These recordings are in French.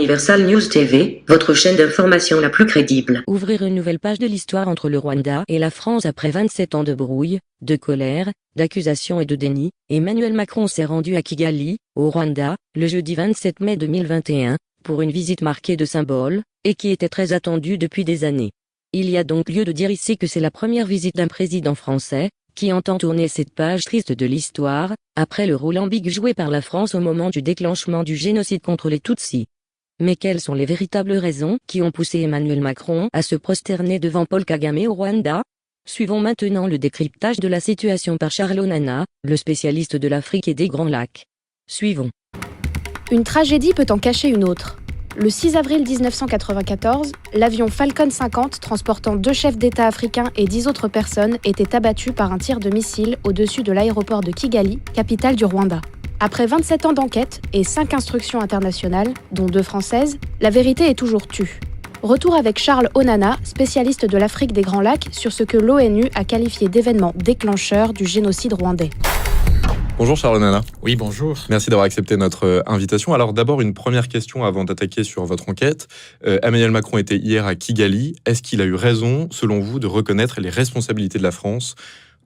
Universal News TV, votre chaîne d'information la plus crédible. Ouvrir une nouvelle page de l'histoire entre le Rwanda et la France après 27 ans de brouille, de colère, d'accusations et de déni. Emmanuel Macron s'est rendu à Kigali, au Rwanda, le jeudi 27 mai 2021, pour une visite marquée de symboles, et qui était très attendue depuis des années. Il y a donc lieu de dire ici que c'est la première visite d'un président français, qui entend tourner cette page triste de l'histoire, après le rôle ambigu joué par la France au moment du déclenchement du génocide contre les Tutsis. Mais quelles sont les véritables raisons qui ont poussé Emmanuel Macron à se prosterner devant Paul Kagame au Rwanda? Suivons maintenant le décryptage de la situation par Charles Onana, le spécialiste de l'Afrique et des Grands Lacs. Suivons. Une tragédie peut en cacher une autre. Le 6 avril 1994, l'avion Falcon 50 transportant 2 chefs d'État africains et 10 autres personnes était abattu par un tir de missile au-dessus de l'aéroport de Kigali, capitale du Rwanda. Après 27 ans d'enquête et 5 instructions internationales, dont 2 françaises, la vérité est toujours tue. Retour avec Charles Onana, spécialiste de l'Afrique des Grands Lacs, sur ce que l'ONU a qualifié d'événement déclencheur du génocide rwandais. Bonjour Charles Onana. Oui, bonjour. Merci d'avoir accepté notre invitation. Alors d'abord, une première question avant d'attaquer sur votre enquête. Emmanuel Macron était hier à Kigali. Est-ce qu'il a eu raison, selon vous, de reconnaître les responsabilités de la France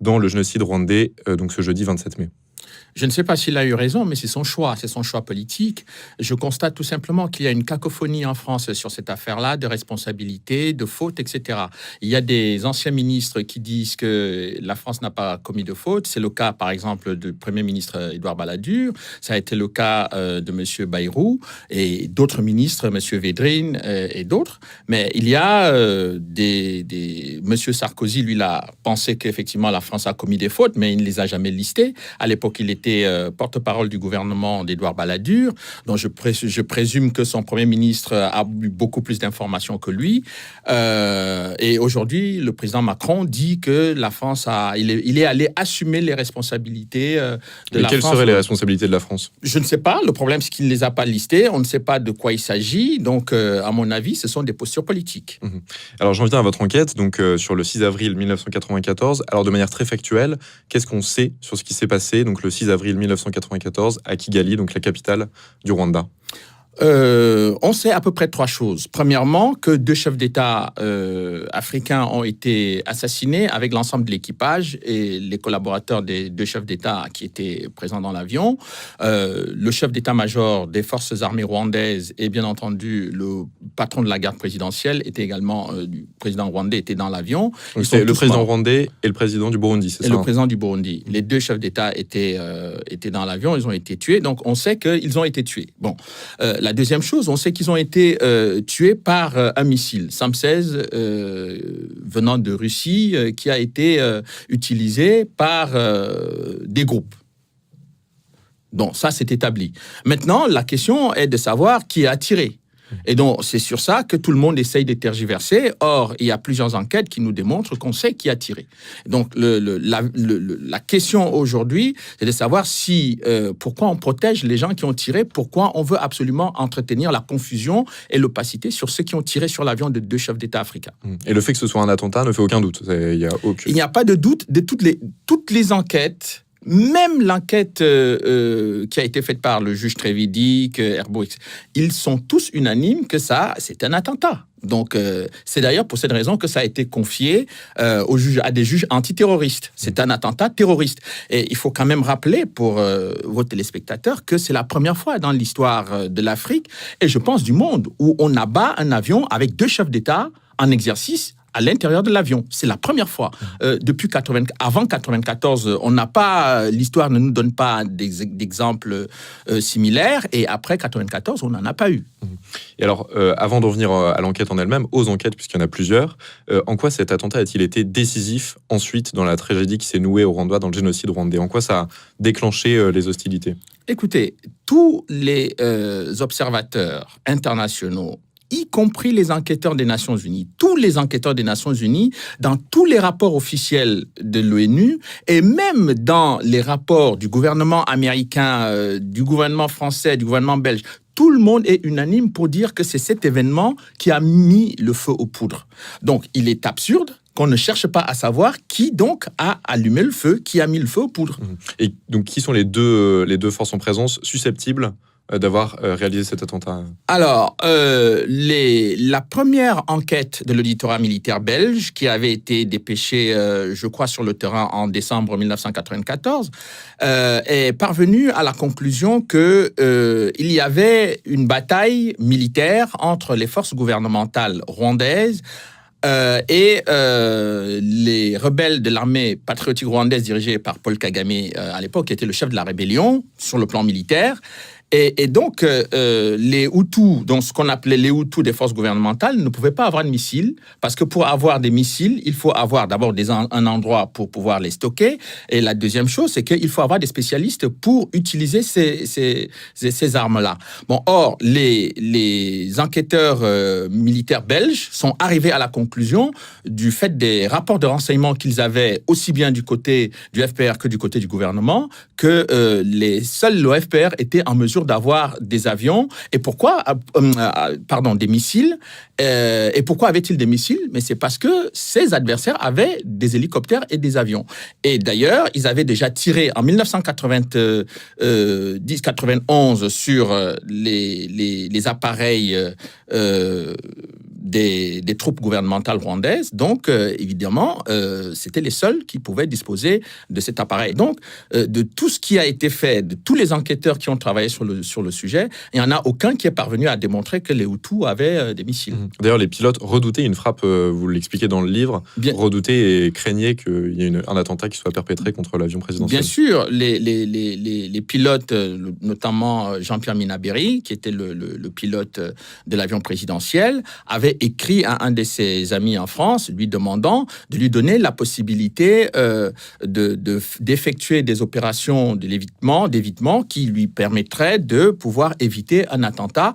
dans le génocide rwandais, donc ce jeudi 27 mai ? Je ne sais pas s'il a eu raison, mais c'est son choix politique. Je constate tout simplement qu'il y a une cacophonie en France sur cette affaire-là, de responsabilité, de faute, etc. Il y a des anciens ministres qui disent que la France n'a pas commis de faute. C'est le cas, par exemple, du Premier ministre Édouard Balladur. Ça a été le cas de M. Bayrou et d'autres ministres, M. Védrine et d'autres. Mais il y a M. Sarkozy, lui, il a pensé qu'effectivement la France a commis des fautes, mais il ne les a jamais listées. À l'époque, il était porte-parole du gouvernement d'Édouard Balladur, dont je présume que son Premier ministre a eu beaucoup plus d'informations que lui. Et aujourd'hui, le président Macron dit que la France il est allé assumer les responsabilités de la France. Mais quelles seraient les responsabilités de la France ? Je ne sais pas. Le problème, c'est qu'il ne les a pas listées. On ne sait pas de quoi il s'agit. Donc, à mon avis, ce sont des postures politiques. Alors, j'en viens à votre enquête, donc sur le 6 avril 1994. Alors, de manière très factuelle, qu'est-ce qu'on sait sur ce qui s'est passé donc le 6 avril 1994 à Kigali, donc la capitale du Rwanda? On sait à peu près 3 choses. Premièrement, que 2 chefs d'État africains ont été assassinés avec l'ensemble de l'équipage et les collaborateurs des 2 chefs d'État qui étaient présents dans l'avion. Le chef d'état-major des forces armées rwandaises et bien entendu le patron de la garde présidentielle était également, du président rwandais était dans l'avion. Donc c'est le président rwandais et le président du Burundi, c'est ça? Et le président du Burundi. Les 2 chefs d'État étaient dans l'avion, ils ont été tués. Donc on sait qu'ils ont été tués. Bon. La deuxième chose, on sait qu'ils ont été tués par un missile SAM-16 venant de Russie qui a été utilisé par des groupes. Donc ça, c'est établi. Maintenant, la question est de savoir qui a tiré. Et donc, c'est sur ça que tout le monde essaye de tergiverser. Or, il y a plusieurs enquêtes qui nous démontrent qu'on sait qui a tiré. Donc, la question aujourd'hui, c'est de savoir pourquoi on protège les gens qui ont tiré, pourquoi on veut absolument entretenir la confusion et l'opacité sur ceux qui ont tiré sur l'avion de 2 chefs d'État africains. Et le fait que ce soit un attentat ne fait aucun doute. Il n'y a pas de doute de toutes les enquêtes. Même l'enquête qui a été faite par le juge Trévidic, Herbeau, ils sont tous unanimes que c'est un attentat. Donc, c'est d'ailleurs pour cette raison que ça a été confié à des juges antiterroristes. C'est un attentat terroriste. Et il faut quand même rappeler pour vos téléspectateurs que c'est la première fois dans l'histoire de l'Afrique, et je pense du monde, où on abat un avion avec 2 chefs d'État en exercice à l'intérieur de l'avion. C'est la première fois. Avant 94, on n'a pas, l'histoire ne nous donne pas d'exemples similaires, et après 94, on n'en a pas eu. Et alors, avant d'en venir à l'enquête en elle-même, aux enquêtes, puisqu'il y en a plusieurs, en quoi cet attentat a-t-il été décisif ensuite dans la tragédie qui s'est nouée au Rwanda, dans le génocide rwandais? En quoi ça a déclenché les hostilités? Écoutez, tous les observateurs internationaux, y compris les enquêteurs des Nations Unies, tous les enquêteurs des Nations Unies, dans tous les rapports officiels de l'ONU, et même dans les rapports du gouvernement américain, du gouvernement français, du gouvernement belge, tout le monde est unanime pour dire que c'est cet événement qui a mis le feu aux poudres. Donc, il est absurde qu'on ne cherche pas à savoir qui donc a allumé le feu, qui a mis le feu aux poudres. Et donc, qui sont les deux forces en présence susceptibles d'avoir réalisé cet attentat? Alors, la première enquête de l'auditorat militaire belge, qui avait été dépêchée, je crois, sur le terrain en décembre 1994, est parvenue à la conclusion qu'il y avait une bataille militaire entre les forces gouvernementales rwandaises et les rebelles de l'armée patriotique rwandaise dirigée par Paul Kagame à l'époque, qui était le chef de la rébellion sur le plan militaire. Et donc, les Hutus, donc ce qu'on appelait les Hutus des forces gouvernementales, ne pouvaient pas avoir de missiles, parce que pour avoir des missiles, il faut avoir d'abord un endroit pour pouvoir les stocker. Et la deuxième chose, c'est qu'il faut avoir des spécialistes pour utiliser ces armes-là. Bon, or, les enquêteurs militaires belges sont arrivés à la conclusion du fait des rapports de renseignement qu'ils avaient, aussi bien du côté du FPR que du côté du gouvernement, que seuls le FPR était en mesure d'avoir des avions. Et pourquoi des missiles. Et pourquoi avait-il des missiles? Mais c'est parce que ses adversaires avaient des hélicoptères et des avions. Et d'ailleurs, ils avaient déjà tiré en 1990-91 sur les appareils des troupes gouvernementales rwandaises. Donc, évidemment, c'était les seuls qui pouvaient disposer de cet appareil. Donc, de tout ce qui a été fait, de tous les enquêteurs qui ont travaillé sur le sujet, il n'y en a aucun qui est parvenu à démontrer que les Hutus avaient des missiles. D'ailleurs, les pilotes redoutaient une frappe, vous l'expliquez dans le livre, redoutaient et craignaient qu'il y ait un attentat qui soit perpétré contre l'avion présidentiel. Bien sûr, les pilotes, notamment Jean-Pierre Minaberi, qui était le pilote de l'avion présidentiel, avait écrit à un de ses amis en France, lui demandant de lui donner la possibilité d'effectuer des opérations d'évitement qui lui permettraient de pouvoir éviter un attentat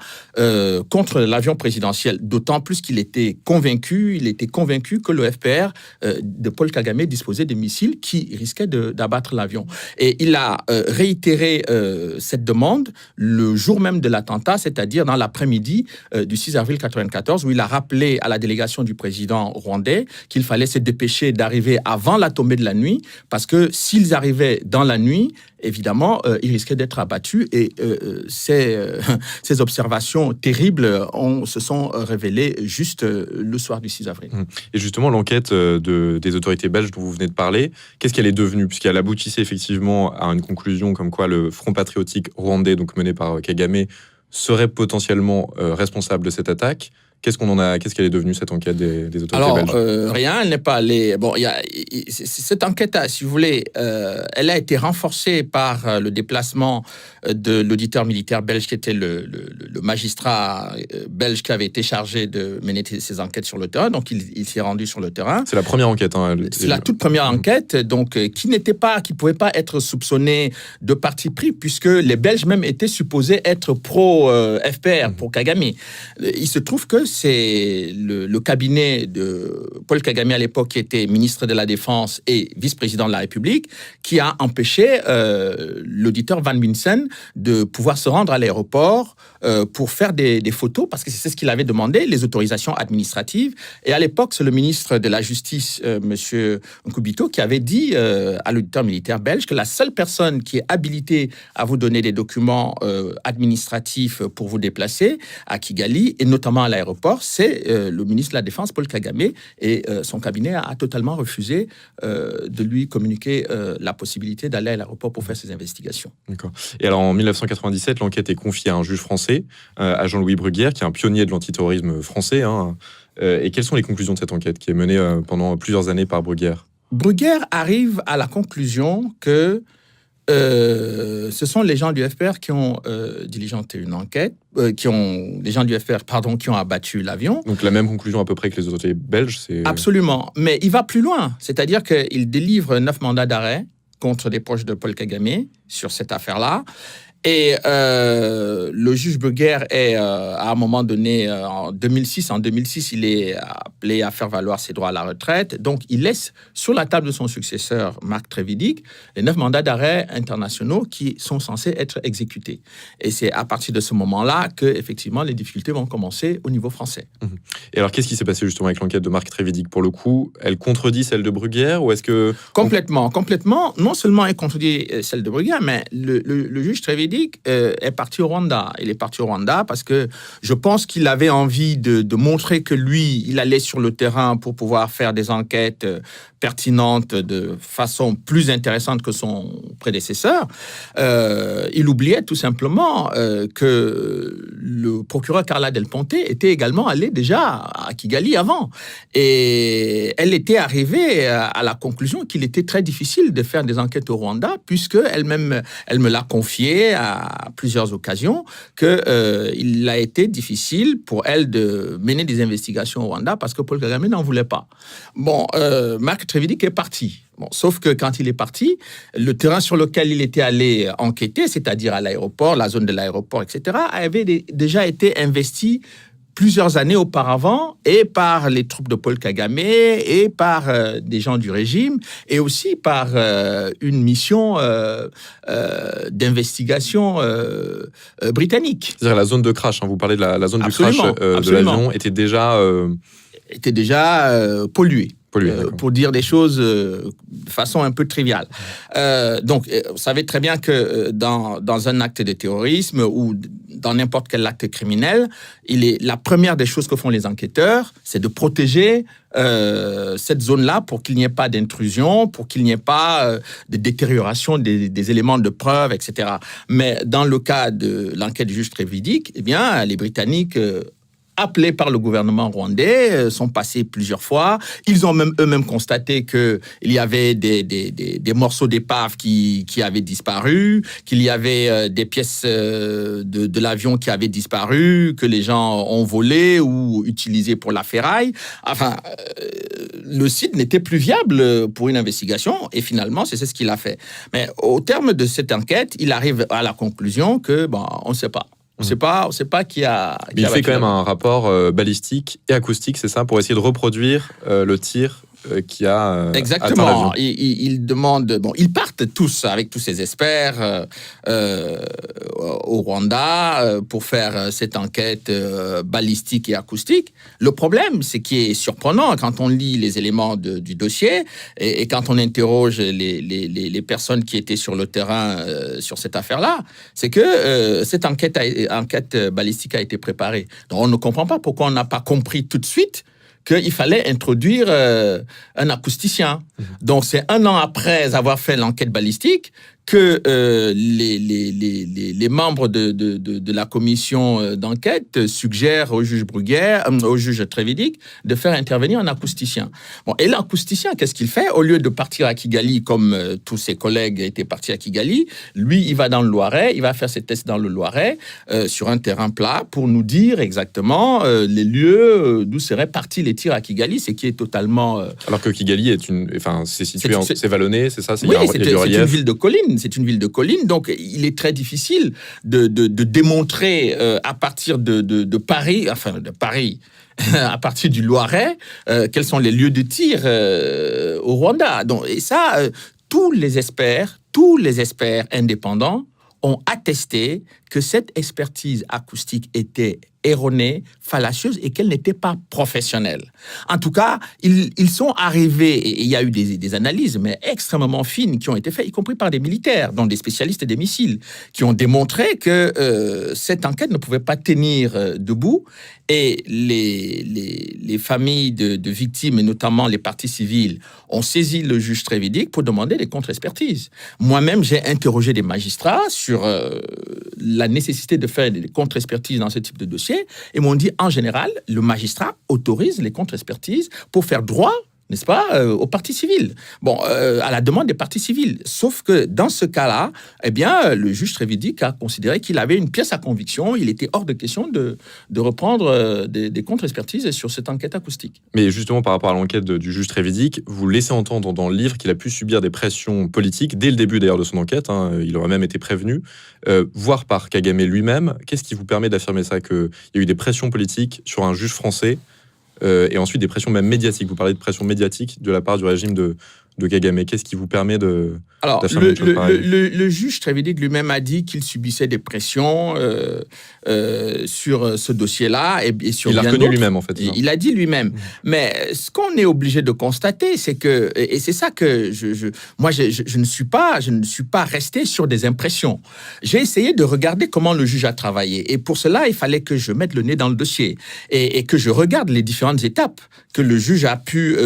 contre l'avion présidentiel. D'autant plus qu'il était convaincu que le FPR de Paul Kagame disposait de missiles qui risquaient d'abattre l'avion. Et il a réitéré cette demande le jour même de l'attentat, c'est-à-dire dans l'après-midi du 6 avril 1994, où il a rappelé à la délégation du président rwandais qu'il fallait se dépêcher d'arriver avant la tombée de la nuit, parce que s'ils arrivaient dans la nuit, évidemment, ils risquaient d'être abattus. Et ces observations terribles se sont révélées juste le soir du 6 avril. Et justement, l'enquête des autorités belges dont vous venez de parler, qu'est-ce qu'elle est devenue? Puisqu'elle aboutissait effectivement à une conclusion comme quoi le Front patriotique rwandais, donc mené par Kagame, serait potentiellement responsable de cette attaque. Qu'est-ce qu'elle est devenue, cette enquête des autorités belges? Rien, elle n'est pas allée. Bon, cette enquête, si vous voulez, elle a été renforcée par le déplacement de l'auditeur militaire belge, qui était le magistrat belge qui avait été chargé de mener ces enquêtes sur le terrain. Donc, il s'est rendu sur le terrain. C'est la première enquête. C'est la toute première enquête, donc qui pouvait pas être soupçonnée de parti pris, puisque les Belges même étaient supposés être pro-FPR, pour Kagame. Il se trouve que c'est le cabinet de Paul Kagame à l'époque, qui était ministre de la Défense et vice-président de la République, qui a empêché l'auditeur Van Minsen de pouvoir se rendre à l'aéroport pour faire des photos, parce que c'est ce qu'il avait demandé, les autorisations administratives. Et à l'époque, c'est le ministre de la Justice, monsieur Nkubito, qui avait dit à l'auditeur militaire belge que la seule personne qui est habilitée à vous donner des documents administratifs pour vous déplacer à Kigali, et notamment à l'aéroport, c'est le ministre de la Défense, Paul Kagame, et son cabinet a totalement refusé de lui communiquer la possibilité d'aller à l'aéroport pour faire ses investigations. D'accord. Et alors, en 1997, l'enquête est confiée à un juge français, à Jean-Louis Bruguière, qui est un pionnier de l'antiterrorisme français. Et quelles sont les conclusions de cette enquête, qui est menée pendant plusieurs années par Bruguière? Bruguière arrive à la conclusion que ce sont les gens du FPR qui ont diligenté une enquête, les gens du FPR, qui ont abattu l'avion. Donc la même conclusion à peu près que les autorités belges, c'est... Absolument, mais il va plus loin, c'est-à-dire qu'il délivre 9 mandats d'arrêt contre des proches de Paul Kagame sur cette affaire-là. Et le juge Bruguière est, à un moment donné, en 2006, il est appelé à faire valoir ses droits à la retraite. Donc, il laisse sur la table de son successeur, Marc Trévidic, les 9 mandats d'arrêt internationaux qui sont censés être exécutés. Et c'est à partir de ce moment-là que, effectivement, les difficultés vont commencer au niveau français. Et alors, qu'est-ce qui s'est passé justement avec l'enquête de Marc Trévidic? Pour le coup, elle contredit celle de Bruguière, ou est-ce que... Complètement. Non seulement elle contredit celle de Bruguière, mais le juge Trévidic Trevedic est parti au Rwanda. Il est parti au Rwanda parce que je pense qu'il avait envie de montrer que lui, il allait sur le terrain pour pouvoir faire des enquêtes pertinentes de façon plus intéressante que son prédécesseur. Il oubliait tout simplement que le procureur Carla Del Ponte était également allé déjà à Kigali avant. Et elle était arrivée à la conclusion qu'il était très difficile de faire des enquêtes au Rwanda, puisque elle-même, elle me l'a confié à plusieurs occasions, qu'il a été difficile pour elle de mener des investigations au Rwanda parce que Paul Kagame n'en voulait pas. Bon, Marc Trevedic est parti. Bon, sauf que quand il est parti, le terrain sur lequel il était allé enquêter, c'est-à-dire à l'aéroport, la zone de l'aéroport, etc., avait déjà été investi plusieurs années auparavant, et par les troupes de Paul Kagame, et par des gens du régime, et aussi par une mission d'investigation britannique. C'est-à-dire la zone de crash, vous parlez de la zone du crash Absolument. de l'avion, était déjà polluée. polluée. Pour dire des choses de façon un peu triviale. Donc, vous savez très bien que dans un acte de terrorisme ou dans n'importe quel acte criminel, la première des choses que font les enquêteurs, c'est de protéger cette zone-là pour qu'il n'y ait pas d'intrusion, pour qu'il n'y ait pas de détérioration des éléments de preuve, etc. Mais dans le cas de l'enquête du juge Trevedic, eh bien, les Britanniques appelés par le gouvernement rwandais, sont passés plusieurs fois. Ils ont même eux-mêmes constaté qu'il y avait des morceaux d'épave qui avaient disparu, qu'il y avait des pièces de l'avion qui avaient disparu, que les gens ont volé ou utilisé pour la ferraille. Enfin, le site n'était plus viable pour une investigation et finalement, c'est ce qu'il a fait. Mais au terme de cette enquête, il arrive à la conclusion que, on ne sait pas. On ne sait pas qui a... Mais il fait quand même un rapport balistique et acoustique, c'est ça, pour essayer de reproduire le tir qui a exactement. Il demande... ils partent tous, avec tous ces experts, au Rwanda pour faire cette enquête balistique et acoustique. Le problème, c'est qui est surprenant quand on lit les éléments du dossier et quand on interroge les personnes qui étaient sur le terrain sur cette affaire-là, c'est que cette enquête balistique a été préparée. Donc, on ne comprend pas pourquoi on n'a pas compris tout de suite qu'il fallait introduire un acousticien. Donc, c'est 1 an après avoir fait l'enquête balistique que les membres de la commission d'enquête suggèrent au juge Bruguière, au juge Trevedic, de faire intervenir un acousticien. Et l'acousticien, qu'est-ce qu'il fait? Au lieu de partir à Kigali, comme tous ses collègues étaient partis à Kigali, lui, il va dans le Loiret, il va faire ses tests dans le Loiret, sur un terrain plat, pour nous dire exactement les lieux d'où seraient partis les tirs à Kigali, ce qui est totalement... Alors que Kigali c'est situé, c'est vallonné, c'est ça? Oui, c'est une ville de collines. C'est une ville de collines, donc il est très difficile de démontrer à partir de Paris, à partir du Loiret, quels sont les lieux de tir au Rwanda. Donc, et ça, tous les experts indépendants ont attesté que cette expertise acoustique était erronée, fallacieuse et qu'elle n'était pas professionnelle. En tout cas, ils sont arrivés, et il y a eu des analyses, mais extrêmement fines, qui ont été faites, y compris par des militaires, dont des spécialistes des missiles, qui ont démontré que cette enquête ne pouvait pas tenir debout, et les familles de victimes, et notamment les parties civiles, ont saisi le juge Trevedic pour demander des contre-expertises. Moi-même, j'ai interrogé des magistrats sur la nécessité de faire des contre-expertises dans ce type de dossier, et m'ont dit, en général, le magistrat autorise les contre-expertises pour faire droit, n'est-ce pas, aux parties civiles. À la demande des parties civiles. Sauf que dans ce cas-là, eh bien, le juge Trevedic a considéré qu'il avait une pièce à conviction. Il était hors de question de reprendre des contre-expertises sur cette enquête acoustique. Mais justement, par rapport à l'enquête du juge Trevedic, vous laissez entendre dans le livre qu'il a pu subir des pressions politiques dès le début d'ailleurs de son enquête. Il aurait même été prévenu, voire par Kagame lui-même. Qu'est-ce qui vous permet d'affirmer ça, qu'il y a eu des pressions politiques sur un juge français et ensuite des pressions même médiatiques? Vous parlez de pressions médiatiques de la part du régime de de Kagame? Qu'est-ce qui vous permet Alors, d'affirmer une chose pareille? le juge Trevedic lui-même a dit qu'il subissait des pressions sur ce dossier-là et sur Il l'a bien reconnu d'autres. lui-même, en fait. Il a dit lui-même. Mais ce qu'on est obligé de constater, c'est que, et c'est ça que moi, je ne suis pas resté sur des impressions. J'ai essayé de regarder comment le juge a travaillé. Et pour cela, il fallait que je mette le nez dans le dossier et que je regarde les différentes étapes que le juge a pu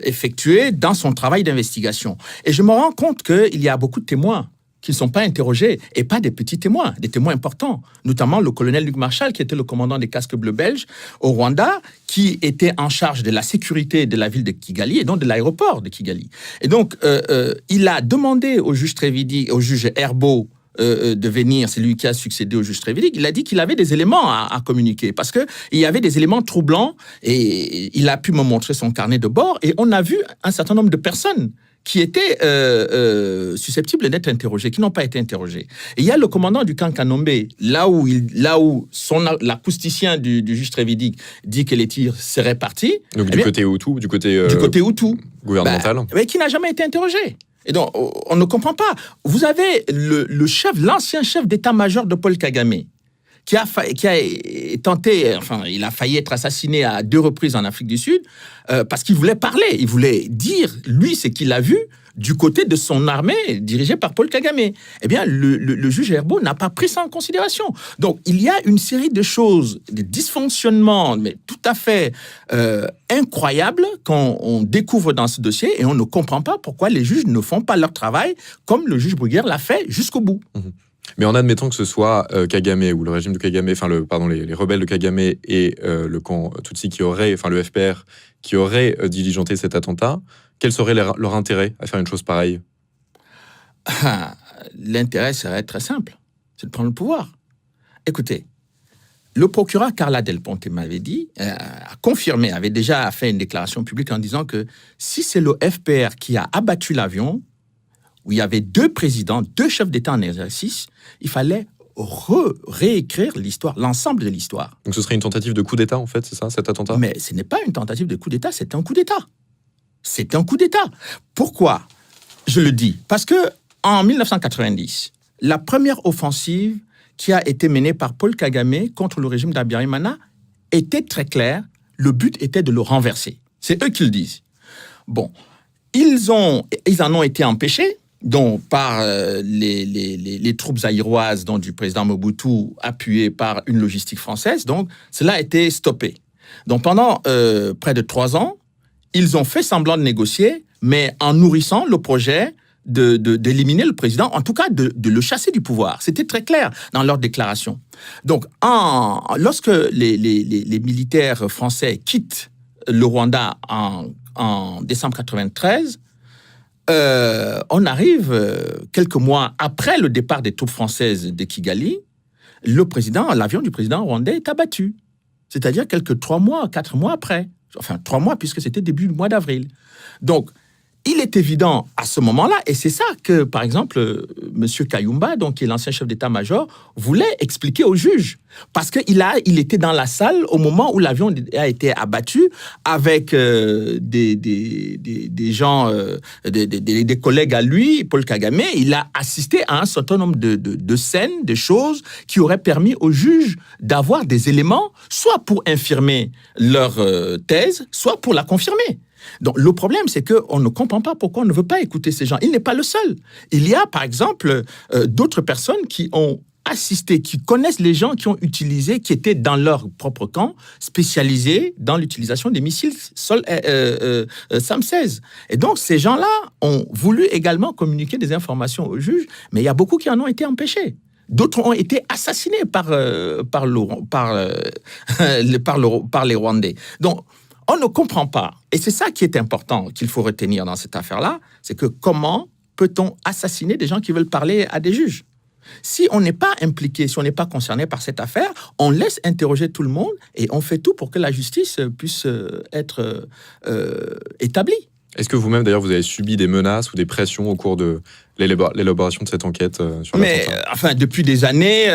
effectuer dans son travail d'investigation. Et je me rends compte qu'il y a beaucoup de témoins qui ne sont pas interrogés, et pas des petits témoins, des témoins importants, notamment le colonel Luc Marchal, qui était le commandant des casques bleus belges au Rwanda, qui était en charge de la sécurité de la ville de Kigali, et donc de l'aéroport de Kigali. Et donc, il a demandé au juge Trevedic, au juge Herbeau, de venir, c'est lui qui a succédé au juge Trevedic, il a dit qu'il avait des éléments à communiquer, parce qu'il y avait des éléments troublants, et il a pu me montrer son carnet de bord, et on a vu un certain nombre de personnes qui étaient susceptibles d'être interrogées, qui n'ont pas été interrogées. Et il y a le commandant du camp Kanombe, là où l'acousticien du juge Trevedic dit que les tirs seraient partis. Donc du côté Hutu, du côté Hutu, gouvernemental. mais qui n'a jamais été interrogé. Et donc, on ne comprend pas. Vous avez l'ancien chef d'état-major de Paul Kagame, qui a tenté, enfin, il a failli être assassiné à 2 reprises en Afrique du Sud, parce qu'il voulait parler, il voulait dire, lui, ce qu'il a vu du côté de son armée dirigée par Paul Kagame. Eh bien, le juge Herbeau n'a pas pris ça en considération. Donc, il y a une série de choses, des dysfonctionnements, mais tout à fait incroyables qu'on découvre dans ce dossier, et on ne comprend pas pourquoi les juges ne font pas leur travail comme le juge Bruguière l'a fait jusqu'au bout. Mais en admettant que ce soit Kagame ou le régime de Kagame, enfin les rebelles de Kagame et le camp Tutsi le FPR, qui aurait diligenté cet attentat, quel serait leur intérêt à faire une chose pareille? L'intérêt serait très simple, c'est de prendre le pouvoir. Écoutez, le procureur Carla Del Ponte m'avait dit, a confirmé, avait déjà fait une déclaration publique en disant que si c'est le FPR qui a abattu l'avion, où il y avait 2 présidents, 2 chefs d'État en exercice, il fallait réécrire l'histoire, l'ensemble de l'histoire. Donc ce serait une tentative de coup d'État, en fait, c'est ça, cet attentat? Mais ce n'est pas une tentative de coup d'État, c'est un coup d'État. C'est un coup d'État. Pourquoi je le dis? Parce que en 1990, la première offensive qui a été menée par Paul Kagame contre le régime d'Habyarimana était très claire. Le but était de le renverser. C'est eux qui le disent. Bon, ils en ont été empêchés, donc par les troupes zaïroises du président Mobutu, appuyées par une logistique française. Donc, cela a été stoppé. Donc, pendant près de 3 ans, ils ont fait semblant de négocier, mais en nourrissant le projet d'éliminer le président, en tout cas de le chasser du pouvoir. C'était très clair dans leur déclaration. Donc, lorsque les militaires français quittent le Rwanda en décembre 1993, on arrive quelques mois après le départ des troupes françaises de Kigali, l'avion du président rwandais est abattu. C'est-à-dire 4 mois après. Enfin, 3 mois, puisque c'était début du mois d'avril. Donc, il est évident à ce moment-là, et c'est ça que, par exemple, M. Kayumba, qui est l'ancien chef d'état-major, voulait expliquer au juge. Parce qu'il était dans la salle au moment où l'avion a été abattu avec des gens, des collègues à lui, Paul Kagame. Il a assisté à un certain nombre de scènes, de choses qui auraient permis au juge d'avoir des éléments, soit pour infirmer leur thèse, soit pour la confirmer. Donc, le problème, c'est qu'on ne comprend pas pourquoi on ne veut pas écouter ces gens. Il n'est pas le seul. Il y a, par exemple, d'autres personnes qui ont assisté, qui connaissent les gens qui ont utilisé, qui étaient dans leur propre camp, spécialisés dans l'utilisation des missiles SAM-16. Et donc, ces gens-là ont voulu également communiquer des informations au juge, mais il y a beaucoup qui en ont été empêchés. D'autres ont été assassinés par les Rwandais. Donc, on ne comprend pas. Et c'est ça qui est important, qu'il faut retenir dans cette affaire-là, c'est que comment peut-on assassiner des gens qui veulent parler à des juges? Si on n'est pas impliqué, si on n'est pas concerné par cette affaire, on laisse interroger tout le monde et on fait tout pour que la justice puisse être établie. Est-ce que vous-même, d'ailleurs, vous avez subi des menaces ou des pressions au cours de l'élaboration de cette enquête sur l'attentat ? Enfin, depuis des années,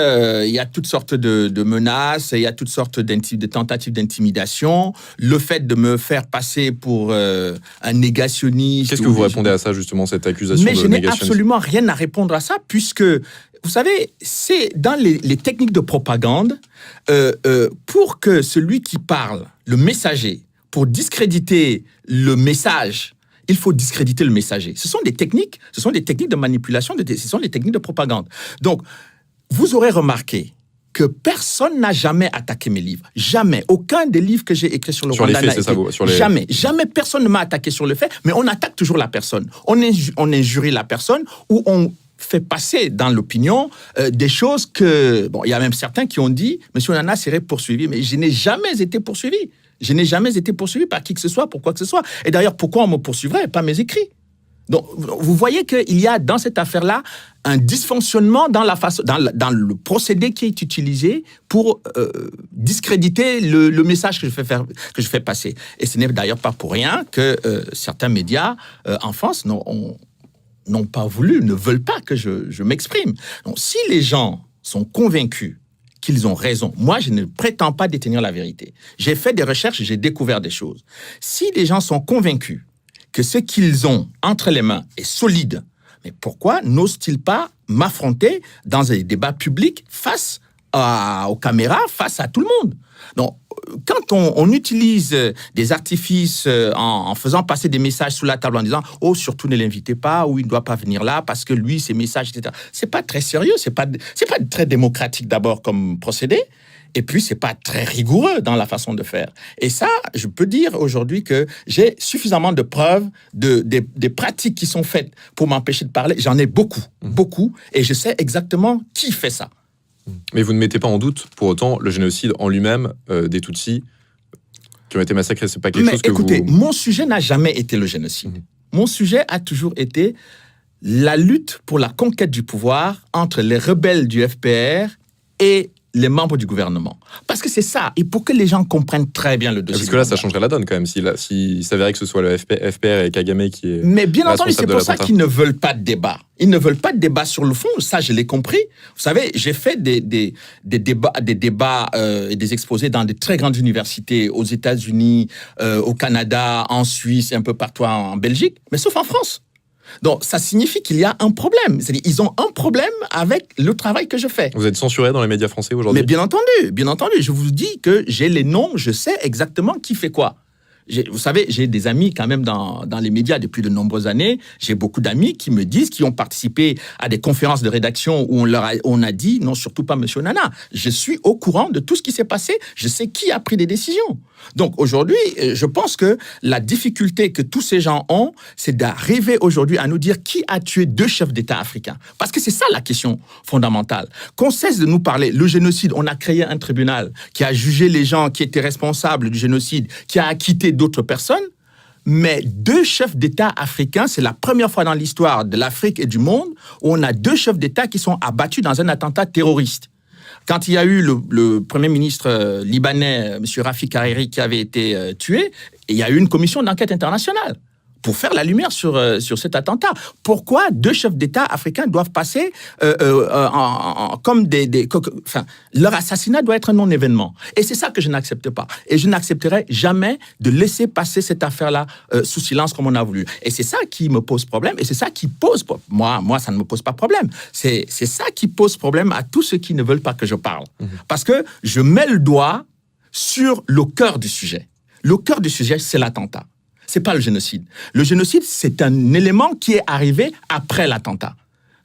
il y a toutes sortes de menaces, il y a toutes sortes de tentatives d'intimidation. Le fait de me faire passer pour un négationniste... Qu'est-ce que vous répondez à ça, justement, cette accusation de négationnisme ? Mais je n'ai négationnisme ? absolument rien à répondre à ça, puisque, vous savez, c'est dans les techniques de propagande, pour que celui qui parle, le messager, pour discréditer le message, il faut discréditer le messager. Ce sont des techniques de manipulation, ce sont des techniques de propagande. Donc, vous aurez remarqué que personne n'a jamais attaqué mes livres. Jamais. Aucun des livres que j'ai écrits sur le Rwanda n'a été... Jamais. Jamais personne ne m'a attaqué sur le fait, mais on attaque toujours la personne. On injurie la personne ou on fait passer dans l'opinion des choses que... Bon, il y a même certains qui ont dit « Monsieur Onana serait poursuivi », mais je n'ai jamais été poursuivi. Je n'ai jamais été poursuivi par qui que ce soit, pour quoi que ce soit. Et d'ailleurs, pourquoi on me poursuivrait? Pas mes écrits. Donc, vous voyez qu'il y a dans cette affaire-là un dysfonctionnement dans le procédé qui est utilisé pour discréditer le message que je fais passer. Et ce n'est d'ailleurs pas pour rien que certains médias en France n'ont pas voulu, ne veulent pas que je m'exprime. Donc, si les gens sont convaincus qu'ils ont raison. Moi, je ne prétends pas détenir la vérité. J'ai fait des recherches, j'ai découvert des choses. Si les gens sont convaincus que ce qu'ils ont entre les mains est solide, mais pourquoi n'osent-ils pas m'affronter dans un débat public face aux caméras, face à tout le monde? Donc, quand on utilise des artifices en faisant passer des messages sous la table en disant « Oh, surtout ne l'invitez pas » ou « Il ne doit pas venir là parce que lui, ses messages, etc. » C'est pas très sérieux, c'est pas très démocratique d'abord comme procédé. Et puis, c'est pas très rigoureux dans la façon de faire. Et ça, je peux dire aujourd'hui que j'ai suffisamment de preuves des pratiques qui sont faites pour m'empêcher de parler. J'en ai beaucoup. Et je sais exactement qui fait ça. Mais vous ne mettez pas en doute, pour autant, le génocide en lui-même des Tutsis qui ont été massacrés. C'est pas quelque chose que écoutez, mon sujet n'a jamais été le génocide. Mon sujet a toujours été la lutte pour la conquête du pouvoir entre les rebelles du FPR et les membres du gouvernement. Parce que c'est ça. Et pour que les gens comprennent très bien le dossier. Parce que là, ça changerait la donne quand même, s'il s'avérait que ce soit le FPR et Kagame qui est... Mais bien entendu, c'est pour ça qu'ils ne veulent pas de débat. Ils ne veulent pas de débat sur le fond. Ça, je l'ai compris. Vous savez, j'ai fait des débats et des exposés dans de très grandes universités aux États-Unis, au Canada, en Suisse, et un peu partout en Belgique, mais sauf en France. Donc, ça signifie qu'il y a un problème. C'est-à-dire, ils ont un problème avec le travail que je fais. Vous êtes censuré dans les médias français aujourd'hui? Mais bien entendu. Je vous dis que j'ai les noms, je sais exactement qui fait quoi. Vous savez, j'ai des amis quand même dans les médias depuis de nombreuses années. J'ai beaucoup d'amis qui me disent, qui ont participé à des conférences de rédaction où on a dit, non, surtout pas Monsieur Onana. Je suis au courant de tout ce qui s'est passé. Je sais qui a pris des décisions. Donc aujourd'hui, je pense que la difficulté que tous ces gens ont, c'est d'arriver aujourd'hui à nous dire qui a tué 2 chefs d'État africains. Parce que c'est ça la question fondamentale. Qu'on cesse de nous parler. Le génocide, on a créé un tribunal qui a jugé les gens qui étaient responsables du génocide, qui a acquitté d'autres personnes. Mais 2 chefs d'État africains, c'est la première fois dans l'histoire de l'Afrique et du monde où on a 2 chefs d'État qui sont abattus dans un attentat terroriste. Quand il y a eu le Premier ministre libanais, M. Rafik Hariri, qui avait été tué, il y a eu une commission d'enquête internationale pour faire la lumière sur cet attentat. Pourquoi 2 chefs d'État africains doivent passer comme enfin, leur assassinat doit être un non-événement. Et c'est ça que je n'accepte pas. Et je n'accepterai jamais de laisser passer cette affaire-là sous silence comme on a voulu. Et c'est ça qui me pose problème. Et c'est ça qui pose... Moi, ça ne me pose pas problème. C'est ça qui pose problème à tous ceux qui ne veulent pas que je parle. Parce que je mets le doigt sur le cœur du sujet. Le cœur du sujet, c'est l'attentat. C'est pas le génocide. Le génocide, c'est un élément qui est arrivé après l'attentat.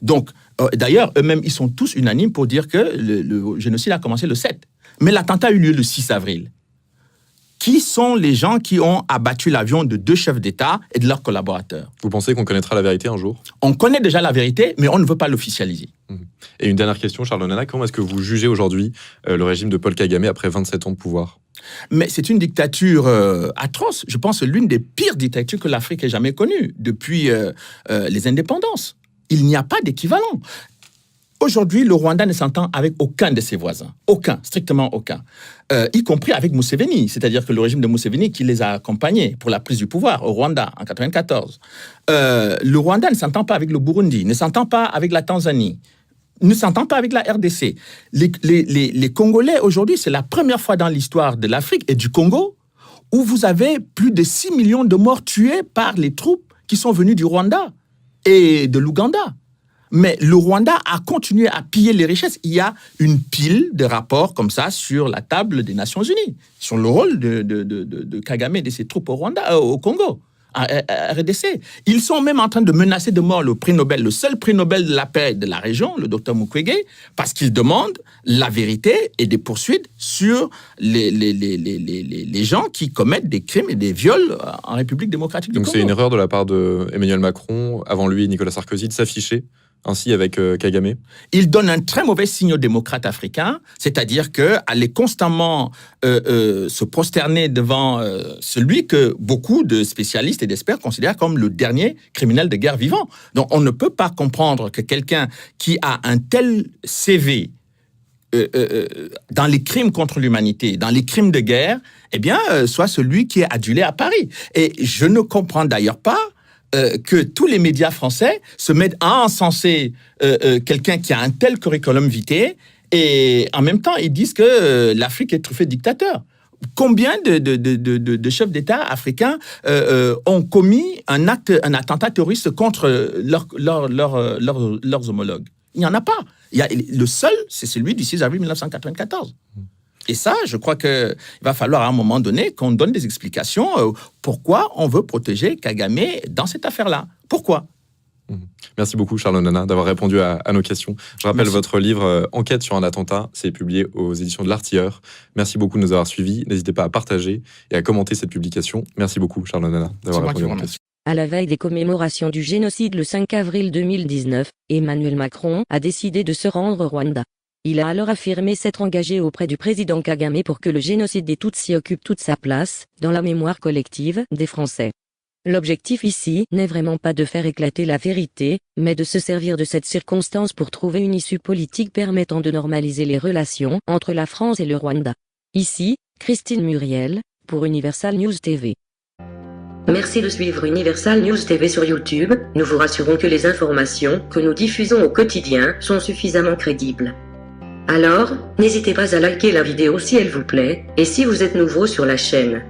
Donc, d'ailleurs, eux-mêmes, ils sont tous unanimes pour dire que le génocide a commencé le 7. Mais l'attentat a eu lieu le 6 avril. Qui sont les gens qui ont abattu l'avion de 2 chefs d'État et de leurs collaborateurs? Vous pensez qu'on connaîtra la vérité un jour? On connaît déjà la vérité, mais on ne veut pas l'officialiser. Et une dernière question, Charles Onana, comment est-ce que vous jugez aujourd'hui le régime de Paul Kagame après 27 ans de pouvoir? Mais c'est une dictature atroce. Je pense l'une des pires dictatures que l'Afrique ait jamais connue depuis les indépendances. Il n'y a pas d'équivalent. Aujourd'hui, le Rwanda ne s'entend avec aucun de ses voisins. Aucun, strictement aucun. Y compris avec Museveni, c'est-à-dire que le régime de Museveni qui les a accompagnés pour la prise du pouvoir au Rwanda en 1994. Le Rwanda ne s'entend pas avec le Burundi, ne s'entend pas avec la Tanzanie, ne s'entend pas avec la RDC. Les Congolais, aujourd'hui, c'est la première fois dans l'histoire de l'Afrique et du Congo où vous avez plus de 6 millions de morts tués par les troupes qui sont venues du Rwanda et de l'Ouganda. Mais le Rwanda a continué à piller les richesses. Il y a une pile de rapports comme ça sur la table des Nations Unies, sur le rôle de Kagame et de ses troupes au Rwanda, au Congo, à RDC. Ils sont même en train de menacer de mort le prix Nobel, le seul prix Nobel de la paix de la région, le docteur Mukwege, parce qu'ils demandent la vérité et des poursuites sur les gens qui commettent des crimes et des viols en République démocratique du Congo. Donc c'est une erreur de la part d'Emmanuel Macron, avant lui Nicolas Sarkozy, de s'afficher ainsi avec Kagame? Il donne un très mauvais signe aux démocrates africains, c'est-à-dire qu'aller constamment se prosterner devant celui que beaucoup de spécialistes et d'experts considèrent comme le dernier criminel de guerre vivant. Donc on ne peut pas comprendre que quelqu'un qui a un tel CV dans les crimes contre l'humanité, dans les crimes de guerre, eh bien, soit celui qui est adulé à Paris. Et je ne comprends d'ailleurs pas que tous les médias français se mettent à encenser quelqu'un qui a un tel curriculum vitae et en même temps ils disent que l'Afrique est truffée de dictateurs. Combien de chefs d'État africains ont commis un attentat terroriste contre leurs homologues? Il n'y en a pas. Le seul, c'est celui du 6 avril 1994. Et ça, je crois qu'il va falloir à un moment donné qu'on donne des explications pourquoi on veut protéger Kagame dans cette affaire-là. Pourquoi ? Merci beaucoup, Charles Onana, d'avoir répondu à nos questions. Je rappelle votre livre Enquête sur un attentat, c'est publié aux éditions de l'Artilleur. Merci beaucoup de nous avoir suivis. N'hésitez pas à partager et à commenter cette publication. Merci beaucoup, Charles Onana, d'avoir répondu à nos questions. À la veille des commémorations du génocide le 5 avril 2019, Emmanuel Macron a décidé de se rendre au Rwanda. Il a alors affirmé s'être engagé auprès du président Kagame pour que le génocide des Tutsis occupe toute sa place dans la mémoire collective des Français. L'objectif ici n'est vraiment pas de faire éclater la vérité, mais de se servir de cette circonstance pour trouver une issue politique permettant de normaliser les relations entre la France et le Rwanda. Ici, Christine Muriel, pour Universal News TV. Merci de suivre Universal News TV sur YouTube. Nous vous rassurons que les informations que nous diffusons au quotidien sont suffisamment crédibles. Alors, n'hésitez pas à liker la vidéo si elle vous plaît, et si vous êtes nouveau sur la chaîne.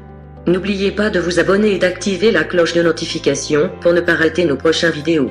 N'oubliez pas de vous abonner et d'activer la cloche de notification pour ne pas rater nos prochaines vidéos.